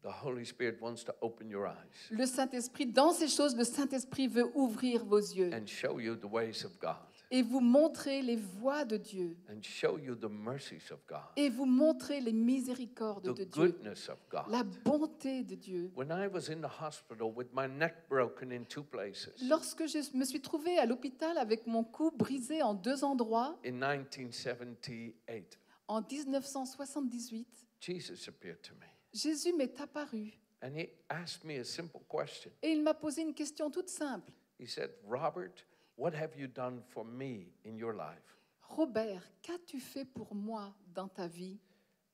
The Holy Spirit wants to open your eyes Le Saint-Esprit, dans ces choses, le Saint-Esprit veut ouvrir vos yeux and show you the ways of God et vous montrer les voies de Dieu and show you the mercies of God, et vous montrer les miséricordes the de Dieu, goodness of God. la bonté de Dieu. When I was in the hospital with my neck broken in 2 places Lorsque je me suis trouvée à l'hôpital avec mon cou brisé en 2 endroits, in 1978, en 1978, Jesus appeared to me Jésus m'est apparu and he asked me a simple question. et il m'a posé une question toute simple. He said, Robert, what have you done for me in your life? Robert, qu'as-tu fait pour moi dans ta vie?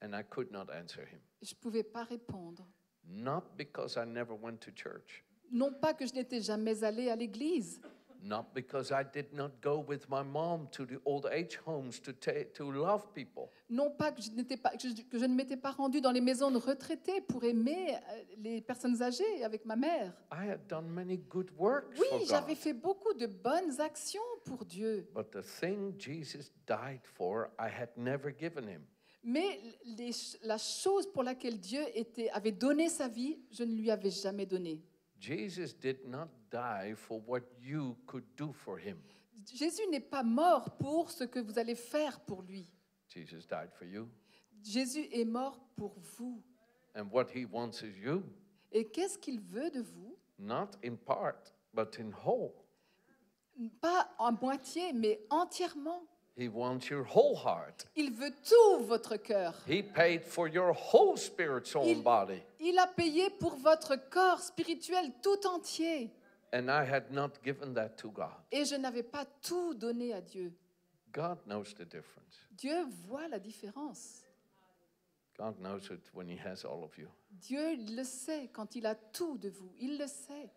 And I could not answer him. Je ne pouvais pas répondre. Not because I never went to church. Non pas que je n'étais jamais allée à l'église, Not because I did not go with my mom to the old age homes to love people. non pas que je ne m'étais pas rendue dans les maisons de retraités pour aimer les personnes âgées avec ma mère. I had done many good works for Oui, God. j'avais fait beaucoup de bonnes actions pour Dieu. But the thing Jesus died for, I had never given him. Mais la chose pour laquelle Dieu avait donné sa vie, je ne lui avais jamais donné. Jesus did not die for what you could do for him. Jésus n'est pas mort pour ce que vous allez faire pour lui. Jesus died for you. Jésus est mort pour vous. And what he wants is you. Et qu'est-ce qu'il veut de vous? Not in part, but in whole. Pas en moitié, mais entièrement. He wants your whole heart. Il veut tout votre cœur. He paid for your whole spirit, soul, and body. Il a payé pour votre corps spirituel tout entier. And I had not given that to God. Et je n'avais pas tout donné à Dieu. God knows the difference. Dieu voit la différence. God knows it when he has all of you. Dieu le sait quand il a tout de vous. Il le sait.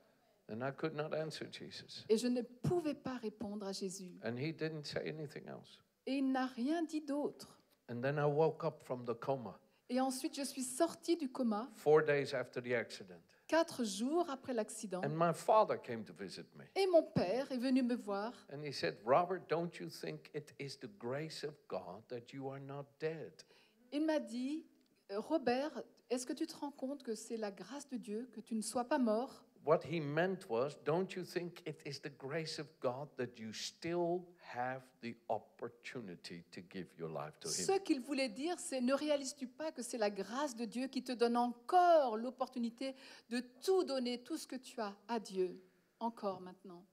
And I could not answer Jesus. Et je ne pouvais pas répondre à Jésus. And he didn't say anything else. Et il n'a rien dit d'autre. And then I woke up from the coma Et ensuite, je suis sortie du coma 4 days after the accident. 4 jours après l'accident. And my father came to visit me. Et mon père est venu me voir. And he said, Robert, don't you think it is the grace of God that you are not dead? Il m'a dit, Robert, est-ce que tu te rends compte que c'est la grâce de Dieu que tu ne sois pas mort? What he meant was, don't you think it is the grace of God that you still have the opportunity to give your life to Ce him? qu'il voulait dire, c'est ne réalises-tu pas que c'est la grâce de Dieu qui te donne encore l'opportunité de tout donner, tout ce que tu as à Dieu, encore maintenant.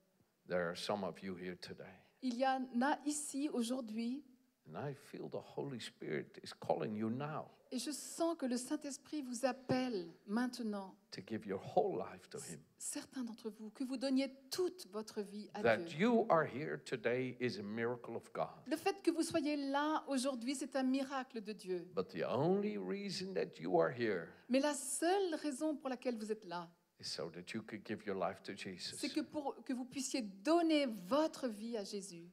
There are some of you here today, Il y en a ici aujourd'hui, and I feel the Holy Spirit is calling you now et je sens que le Saint-Esprit vous appelle maintenant, to give your whole life to him. certains d'entre vous, que vous donniez toute votre vie à That Dieu. you are here today is a miracle of God. Le fait que vous soyez là aujourd'hui, c'est un miracle de Dieu. But the only reason that you are here Mais la seule raison pour laquelle vous êtes là, is so that you could give your life to Jesus. c'est que pour que vous puissiez donner votre vie à Jésus.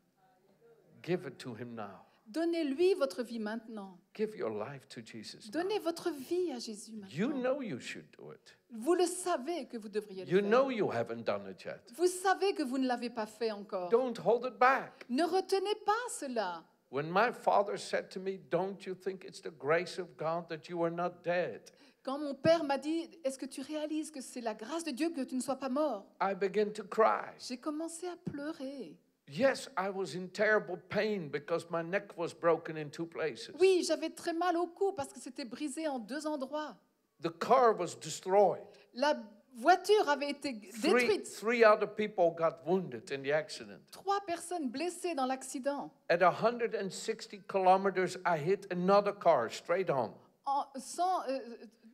Give it to him now. Donnez-lui votre vie maintenant. Give your life to Jesus now. Donnez votre vie à Jésus You maintenant. know you should do it. Vous le savez que vous devriez le You faire. know you haven't done it yet. Vous savez que vous ne l'avez pas fait encore. Don't hold it back. Ne retenez pas cela. When my father said to me, don't you think it's the grace of God that you are not dead? Quand mon père m'a dit, est-ce que tu réalises que c'est la grâce de Dieu que tu ne sois pas mort? I began to cry. J'ai commencé à pleurer. Yes, I was in terrible pain because my neck was broken in 2 places. Oui, j'avais très mal au cou parce que c'était brisé en 2 endroits. The car was destroyed. La voiture avait été détruite. Three other people got wounded in the accident. 3 personnes blessées dans l'accident. At 160 kilometers, I hit another car straight on.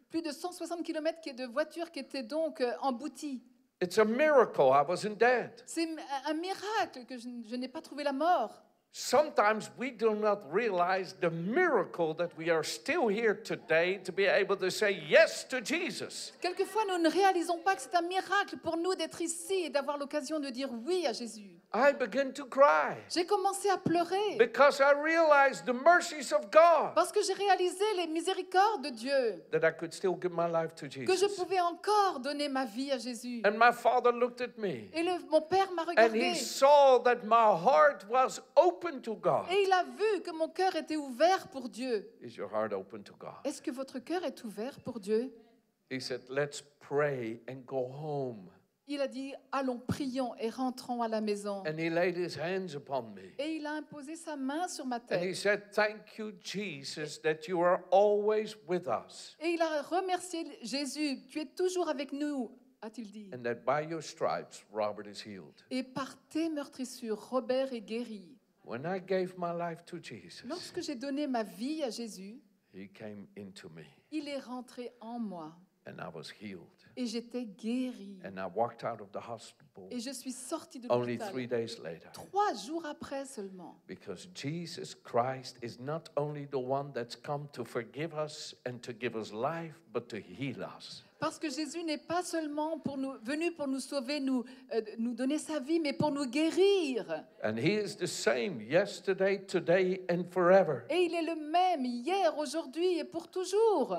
Plus de 160 km de voitures qui étaient donc embouties. It's a miracle I wasn't dead. C'est un miracle que je n'ai pas trouvé la mort. Sometimes we do not realize the miracle that we are still here today to be able to say yes to Jesus. Quelquefois, nous ne réalisons pas que c'est un miracle pour nous d'être ici et d'avoir l'occasion de dire oui à Jésus. I began to cry J'ai commencé à pleurer because I realized the mercies of God, parce que j'ai réalisé les miséricordes de Dieu, that I could still give my life to que je Jesus. pouvais encore donner ma vie à Jésus. And my father looked at me Et mon père m'a and regardé he saw that my heart was open to God. et il a vu que mon cœur était ouvert pour Dieu. Is your heart open to God? Est-ce que votre cœur est ouvert pour Dieu? He said, let's pray and go home. Il a dit, allons, prions et rentrons à la maison. And he laid his hands upon me. Et il a imposé sa main sur ma And he tête. said, thank you, Jesus, that you are always with us. Et il a remercié Jésus, tu es toujours avec nous, a-t-il dit. And that by your stripes, Robert is healed. Et par tes meurtrissures, Robert est guéri. When I gave my life to Jesus, Lorsque j'ai donné ma vie à Jésus, he came into me il est rentré en moi and I was healed. et j'étais guéri. And I walked out of the hospital Et je suis sortie de only l'hôpital 3 days later. 3 jours après seulement. Because Jesus Christ is not only the one that's come to forgive us and to give us life, but to heal us. Parce que Jésus n'est pas seulement venu pour nous sauver, nous donner sa vie, mais pour nous guérir. And he is the same yesterday, today, and forever. Et il est le même hier, aujourd'hui et pour toujours.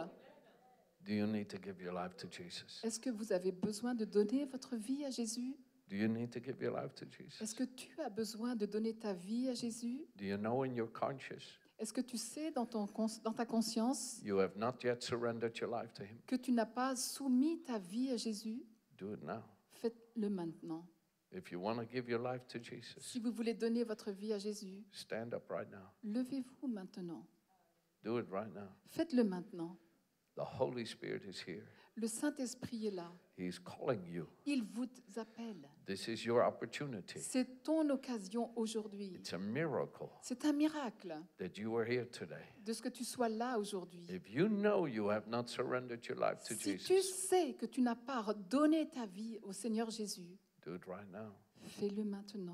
Do you need to give your life to Jesus? Est-ce que vous avez besoin de donner votre vie à Jésus? Do you need to give your life to Est-ce Jesus? que tu as besoin de donner ta vie à Jésus? Do you know in your conscience Est-ce que tu sais dans ta conscience you have not yet surrendered your life to him? que tu n'as pas soumis ta vie à Jésus? Do it now. Faites-le maintenant. If you want to give your life to Jesus, Si vous voulez donner votre vie à Jésus, stand up right now. levez-vous maintenant. Do it right now. Faites-le maintenant. The Holy Spirit is here. Le Saint-Esprit est là. He's calling you. Il vous appelle. This is your opportunity. C'est ton occasion aujourd'hui. It's a miracle C'est un miracle that you are here today. de ce que tu sois là aujourd'hui. If you know you have not surrendered your life to Si tu Jesus, sais que tu n'as pas donné ta vie au Seigneur Jésus, do it right now. fais-le maintenant.